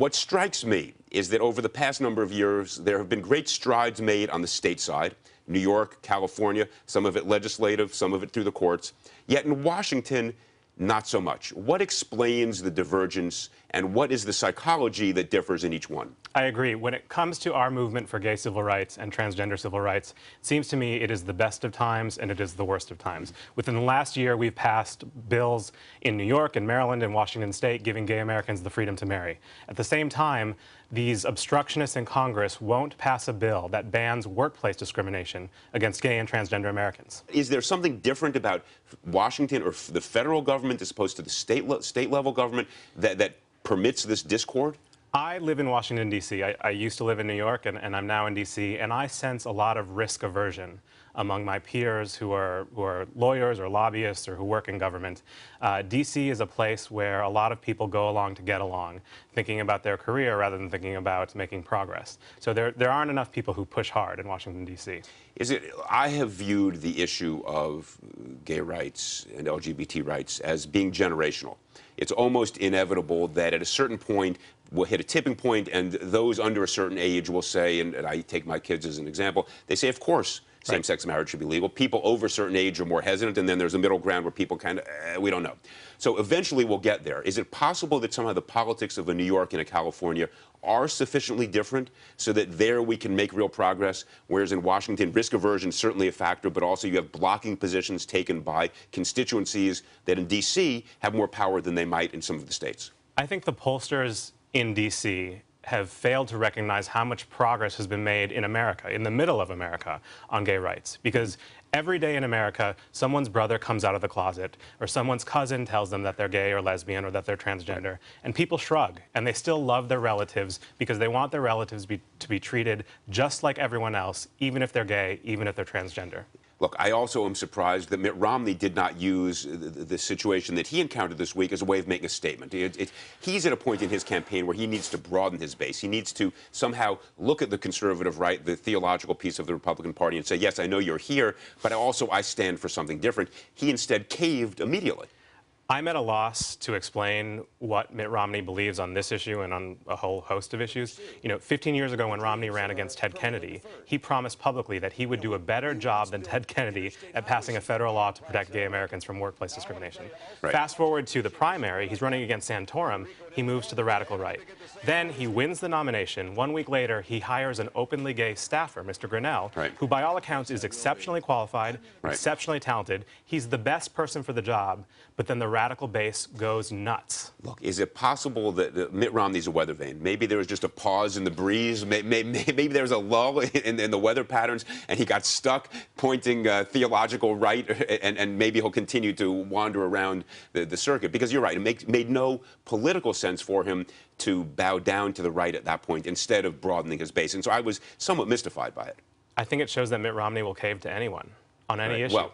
What strikes me is that over the past number of years, there have been great strides made on the state side. New York, California, some of it legislative, some of it through the courts. Yet in Washington, not so much. What explains the divergence, and what is the psychology that differs in each one? I agree. When it comes to our movement for gay civil rights and transgender civil rights, it seems to me it is the best of times and it is the worst of times. Within the last year, we've passed bills in New York and Maryland and Washington State giving gay Americans the freedom to marry. At the same time, these obstructionists in Congress won't pass a bill that bans workplace discrimination against gay and transgender Americans. Is there something different about Washington or the federal government as opposed to the state level government that permits this discord? I live in Washington, D.C. I used to live in New York, and I'm now in D.C., and I sense a lot of risk aversion among my peers who are lawyers or lobbyists or who work in government. D.C. is a place where a lot of people go along to get along, thinking about their career rather than thinking about making progress. So there aren't enough people who push hard in Washington, D.C. I have viewed the issue of gay rights and LGBT rights as being generational. It's almost inevitable that at a certain point we'll hit a tipping point, and those under a certain age will say, and I take my kids as an example, they say, of course, same-sex marriage should be legal. People over a certain age are more hesitant, and then there's a middle ground where people kind of, we don't know. So eventually we'll get there. Is it possible that somehow the politics of a New York and a California are sufficiently different so that there we can make real progress, whereas in Washington, risk aversion is certainly a factor, but also you have blocking positions taken by constituencies that in D.C. have more power than they might in some of the states? I think the pollsters in D.C. have failed to recognize how much progress has been made in America, in the middle of America, on gay rights. Because every day in America, someone's brother comes out of the closet, or someone's cousin tells them that they're gay or lesbian or that they're transgender, and people shrug, and they still love their relatives because they want their relatives to be treated just like everyone else, even if they're gay, even if they're transgender. Look, I also am surprised that Mitt Romney did not use the situation that he encountered this week as a way of making a statement. He's at a point in his campaign where he needs to broaden his base. He needs to somehow look at the conservative right, the theological piece of the Republican Party, and say, yes, I know you're here, but I stand for something different. He instead caved immediately. I'm at a loss to explain what Mitt Romney believes on this issue and on a whole host of issues. You know, 15 years ago when Romney ran against Ted Kennedy, he promised publicly that he would do a better job than Ted Kennedy at passing a federal law to protect gay Americans from workplace discrimination. Right. Fast forward to the primary, he's running against Santorum, he moves to the radical right. Then he wins the nomination. 1 week later, he hires an openly gay staffer, Mr. Grenell, who by all accounts is exceptionally qualified, exceptionally talented. He's the best person for the job, but then the radical base goes nuts. Look, is it possible that Mitt Romney's a weather vane? Maybe there was just a pause in the breeze. Maybe there was a lull in the weather patterns, and he got stuck pointing theological right, and maybe he'll continue to wander around the circuit. Because you're right, it made no political sense for him to bow down to the right at that point instead of broadening his base. And so I was somewhat mystified by it. I think it shows that Mitt Romney will cave to anyone on any issue. Well,